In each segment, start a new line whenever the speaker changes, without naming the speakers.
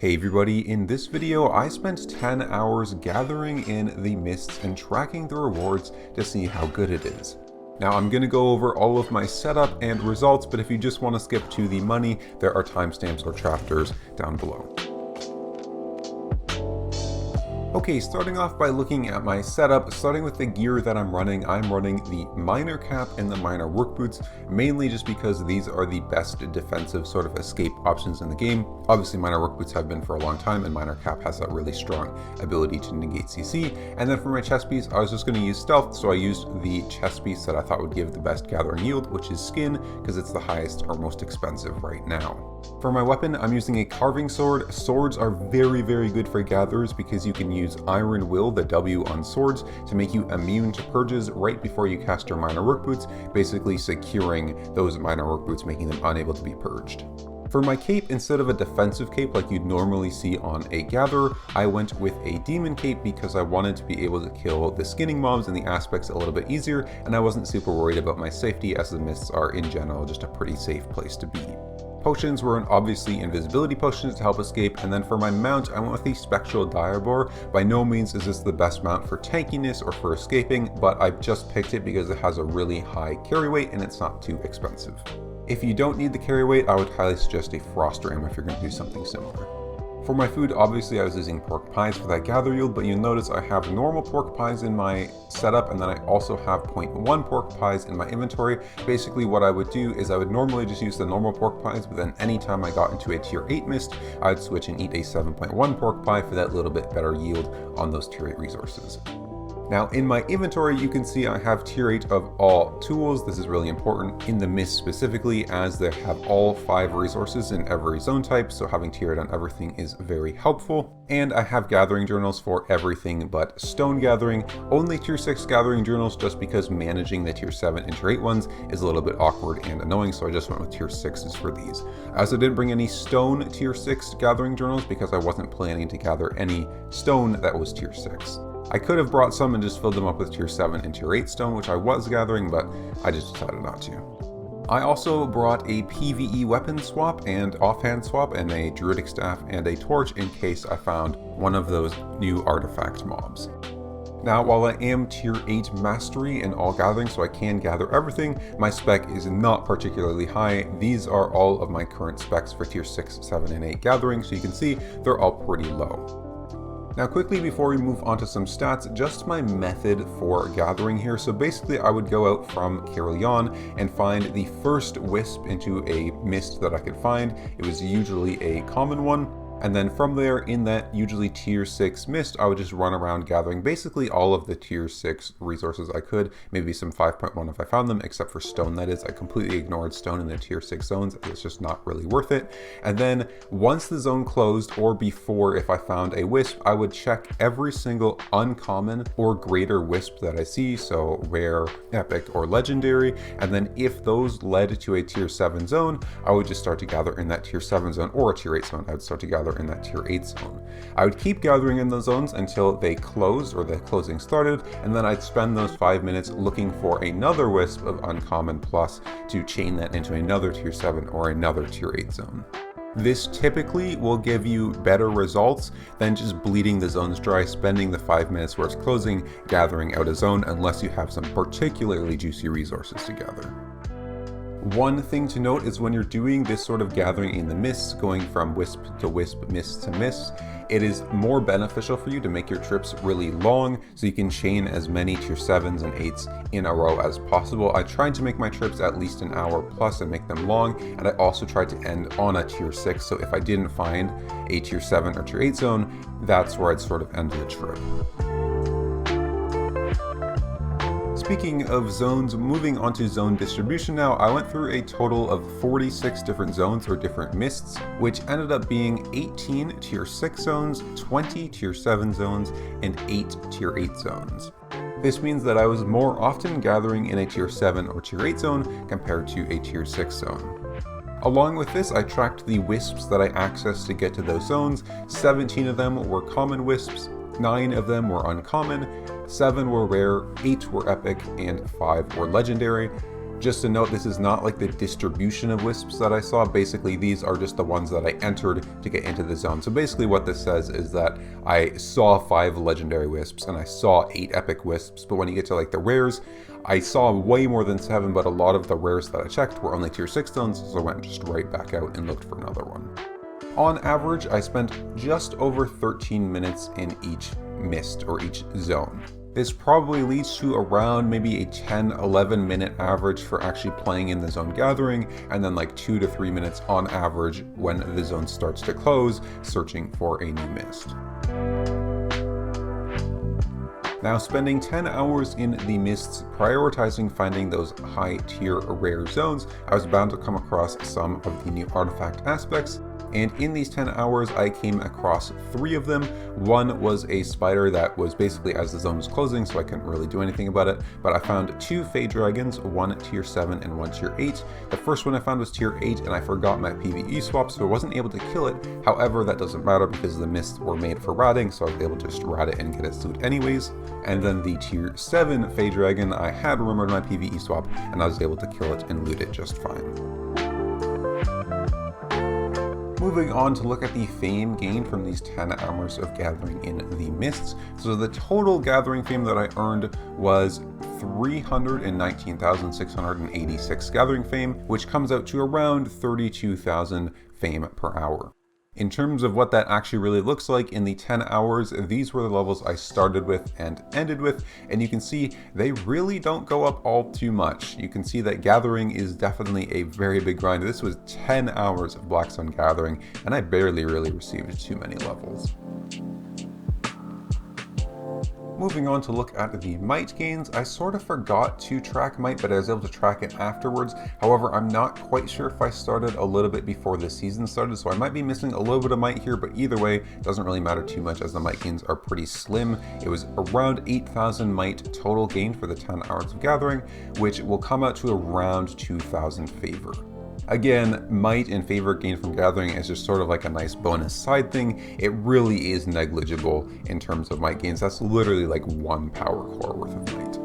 Hey everybody, in this video I spent 10 hours gathering in the mists and tracking the rewards to see how good it is. Now I'm going to go over all of my setup and results, but if you just want to skip to the money, there are timestamps or chapters down below. Okay, starting off by looking at my setup, starting with the gear that I'm running the miner cap and the miner work boots, mainly just because these are the best defensive sort of escape options in the game. Obviously miner work boots have been for a long time, and miner cap has that really strong ability to negate CC. And then for my chest piece, I was just going to use stealth, so I used the chest piece that I thought would give the best gathering yield, which is skin, because it's the highest or most expensive right now. For my weapon, I'm using a carving sword. Swords are very, very good for gatherers because you can use Iron Will, the W on swords, to make you immune to purges right before you cast your miner work boots, basically securing those miner work boots, making them unable to be purged. For my cape, instead of a defensive cape like you'd normally see on a gatherer, I went with a demon cape because I wanted to be able to kill the skinning mobs and the aspects a little bit easier, and I wasn't super worried about my safety, as the mists are in general just a pretty safe place to be. Potions were obviously invisibility potions to help escape, and then for my mount, I went with the Spectral Diabor. By no means is this the best mount for tankiness or for escaping, but I just picked it because it has a really high carry weight and it's not too expensive. If you don't need the carry weight, I would highly suggest a Frost Ram if you're going to do something similar. For my food, obviously I was using pork pies for that gather yield, but you'll notice I have normal pork pies in my setup, and then I also have 0.1 pork pies in my inventory. Basically what I would do is I would normally just use the normal pork pies, but then anytime I got into a tier 8 mist, I'd switch and eat a 7.1 pork pie for that little bit better yield on those tier 8 resources. Now in my inventory, you can see I have tier 8 of all tools. This is really important in the mist specifically, as they have all 5 resources in every zone type, so having tier 8 on everything is very helpful. And I have gathering journals for everything but stone gathering. Only tier 6 gathering journals, just because managing the tier 7 and tier 8 ones is a little bit awkward and annoying, so I just went with tier 6s for these. I also didn't bring any stone tier 6 gathering journals because I wasn't planning to gather any stone that was tier 6. I could have brought some and just filled them up with tier 7 and tier 8 stone, which I was gathering, but I just decided not to. I also brought a PvE weapon swap and offhand swap and a druidic staff and a torch in case I found one of those new artifact mobs. Now, while I am tier 8 mastery in all gathering, so I can gather everything, my spec is not particularly high. These are all of my current specs for tier 6, 7, and 8 gathering, so you can see they're all pretty low. Now quickly, before we move on to some stats, just my method for gathering here. So basically I would go out from Caerleon and find the first wisp into a mist that I could find. It was usually a common one. And then from there, in that usually tier 6 mist, I would just run around gathering basically all of the tier 6 resources I could, maybe some 5.1 if I found them, except for stone, that is. I completely ignored stone in the tier 6 zones. It's just not really worth it. And then once the zone closed, or before, if I found a wisp, I would check every single uncommon or greater wisp that I see, so rare, epic, or legendary. And then if those led to a tier 7 zone, I would just start to gather in that tier 7 zone, or a tier 8 zone. I would start to gather in that tier 8 zone. I would keep gathering in those zones until they closed or the closing started, and then I'd spend those 5 minutes looking for another wisp of uncommon plus to chain that into another tier 7 or another tier 8 zone. This typically will give you better results than just bleeding the zones dry, spending the 5 minutes where it's closing, gathering out a zone, unless you have some particularly juicy resources to gather. One thing to note is when you're doing this sort of gathering in the mists, going from wisp to wisp, mist to mist, it is more beneficial for you to make your trips really long so you can chain as many tier 7s and 8s in a row as possible. I tried to make my trips at least an hour plus and make them long, and I also tried to end on a tier 6, so if I didn't find a tier 7 or tier 8 zone, that's where I'd sort of end the trip. Speaking of zones, moving on to zone distribution now, I went through a total of 46 different zones or different mists, which ended up being 18 tier 6 zones, 20 tier 7 zones, and 8 tier 8 zones. This means that I was more often gathering in a tier 7 or tier 8 zone compared to a tier 6 zone. Along with this, I tracked the wisps that I accessed to get to those zones. 17 of them were common wisps, 9 of them were uncommon, 7 were rare, 8 were epic, and 5 were legendary. Just to note, this is not like the distribution of wisps that I saw. Basically, these are just the ones that I entered to get into the zone. So basically what this says is that I saw 5 legendary wisps and I saw 8 epic wisps, but when you get to like the rares, I saw way more than 7, but a lot of the rares that I checked were only tier 6 zones, so I went just right back out and looked for another one. On average, I spent just over 13 minutes in each mist or each zone. This probably leads to around maybe a 10-11 minute average for actually playing in the zone gathering, and then like 2 to 3 minutes on average when the zone starts to close, searching for a new mist. Now, spending 10 hours in the mists, prioritizing finding those high tier rare zones, I was bound to come across some of the new artifact aspects. And in these 10 hours, I came across 3 of them. One was a spider that was basically as the zone was closing, so I couldn't really do anything about it. But I found 2 Fade Dragons, one tier 7 and one tier 8. The first one I found was tier 8, and I forgot my PvE swap, so I wasn't able to kill it. However, that doesn't matter because the mists were made for ratting, so I was able to just rat it and get its loot anyways. And then the tier 7 Fade Dragon, I had remembered my PvE swap, and I was able to kill it and loot it just fine. Moving on to look at the fame gained from these 10 hours of gathering in the mists. So the total gathering fame that I earned was 319,686 gathering fame, which comes out to around 32,000 fame per hour. In terms of what that actually really looks like in the 10 hours, these were the levels I started with and ended with, and you can see they really don't go up all too much. You can see that gathering is definitely a very big grind. This was 10 hours of Black Sun gathering, and I barely really received too many levels. Moving on to look at the might gains, I sort of forgot to track might, but I was able to track it afterwards. However, I'm not quite sure if I started a little bit before the season started, so I might be missing a little bit of might here, but either way, it doesn't really matter too much as the might gains are pretty slim. It was around 8,000 might total gained for the 10 hours of gathering, which will come out to around 2,000 favor. Again, might and favor gained from gathering is just sort of like a nice bonus side thing. It really is negligible in terms of might gains. That's literally like 1 power core worth of might.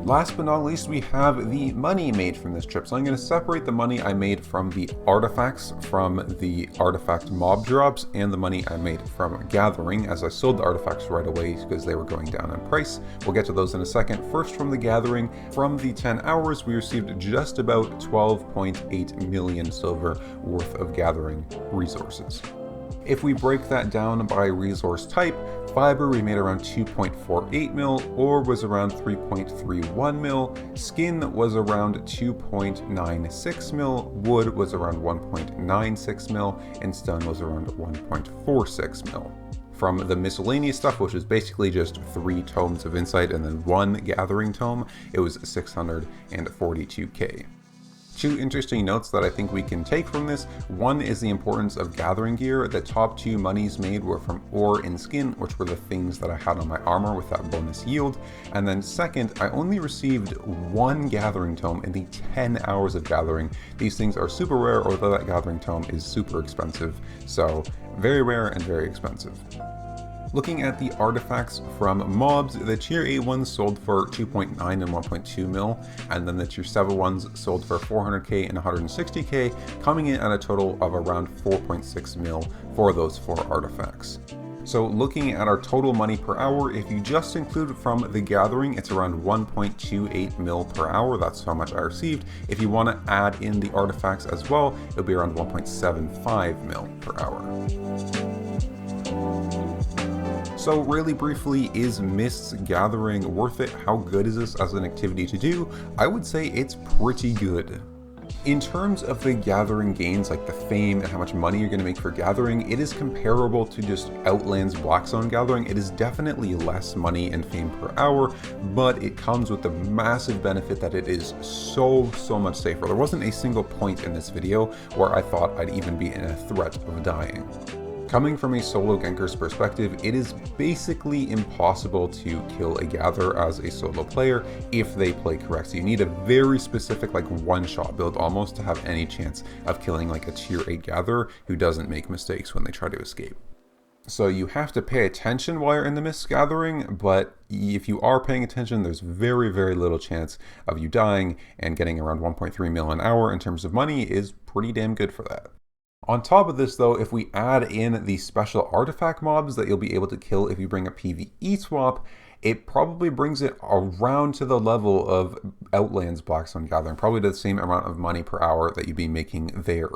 Last but not least, we have the money made from this trip. So I'm going to separate the money I made from the artifacts from the artifact mob drops and the money I made from gathering, as I sold the artifacts right away because they were going down in price. We'll get to those in a second. First, from the gathering, from the 10 hours, we received just about 12.8 million silver worth of gathering resources. If we break that down by resource type, fiber we made around 2.48 mil, ore was around 3.31 mil, skin was around 2.96 mil, wood was around 1.96 mil, and stone was around 1.46 mil. From the miscellaneous stuff, which is basically just 3 tomes of insight and then 1 gathering tome, it was 642k. 2 interesting notes that I think we can take from this. One is the importance of gathering gear. The top 2 monies made were from ore and skin, which were the things that I had on my armor with that bonus yield. And then second, I only received 1 gathering tome in the 10 hours of gathering. These things are super rare, although that gathering tome is super expensive. So very rare and very expensive. Looking at the artifacts from mobs, the tier 8 ones sold for 2.9 and 1.2 mil, and then the tier 7 ones sold for 400k and 160k, coming in at a total of around 4.6 mil for those 4 artifacts. So looking at our total money per hour, if you just include from the gathering, it's around 1.28 mil per hour. That's how much I received. If you want to add in the artifacts as well, it'll be around 1.75 mil per hour. So really briefly, is mists gathering worth it? How good is this as an activity to do? I would say it's pretty good. In terms of the gathering gains, like the fame and how much money you're going to make for gathering, it is comparable to just Outland's Black Zone gathering. It is definitely less money and fame per hour, but it comes with the massive benefit that it is so much safer. There wasn't a single point in this video where I thought I'd even be in a threat of dying. Coming from a solo ganker's perspective, it is basically impossible to kill a gatherer as a solo player if they play correct. So you need a very specific, like, one-shot build almost to have any chance of killing like a tier 8 gatherer who doesn't make mistakes when they try to escape. So you have to pay attention while you're in the mist gathering, but if you are paying attention, there's very, very little chance of you dying, and getting around 1.3 mil an hour in terms of money is pretty damn good for that. On top of this though, if we add in the special artifact mobs that you'll be able to kill if you bring a PvE swap, it probably brings it around to the level of Outlands Blackstone Gathering, probably to the same amount of money per hour that you'd be making there.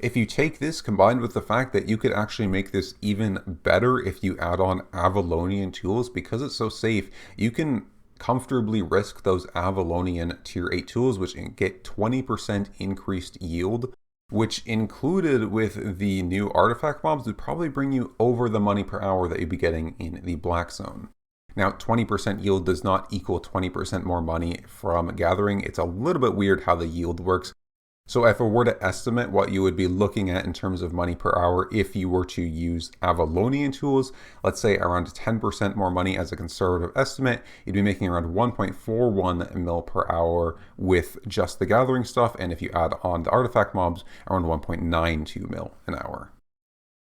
If you take this combined with the fact that you could actually make this even better if you add on Avalonian tools, because it's so safe, you can comfortably risk those Avalonian tier 8 tools, which get 20% increased yield, which included with the new artifact mobs would probably bring you over the money per hour that you'd be getting in the Black Zone. Now, 20% yield does not equal 20% more money from gathering. It's a little bit weird how the yield works. So if I were to estimate what you would be looking at in terms of money per hour if you were to use Avalonian tools, let's say around 10% more money as a conservative estimate, you'd be making around 1.41 mil per hour with just the gathering stuff, and if you add on the artifact mobs, around 1.92 mil an hour.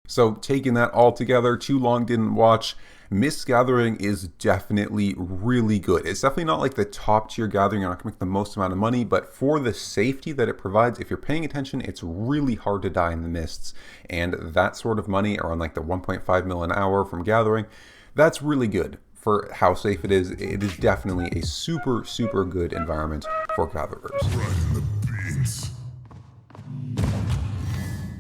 So taking that all together, too long didn't watch. Mist Gathering is definitely really good. It's definitely not like the top tier gathering, you're not gonna make the most amount of money, but for the safety that it provides, if you're paying attention, it's really hard to die in the mists. And that sort of money, around like the 1.5 mil an hour from gathering, that's really good for how safe it is. It is definitely a super, super good environment for gatherers.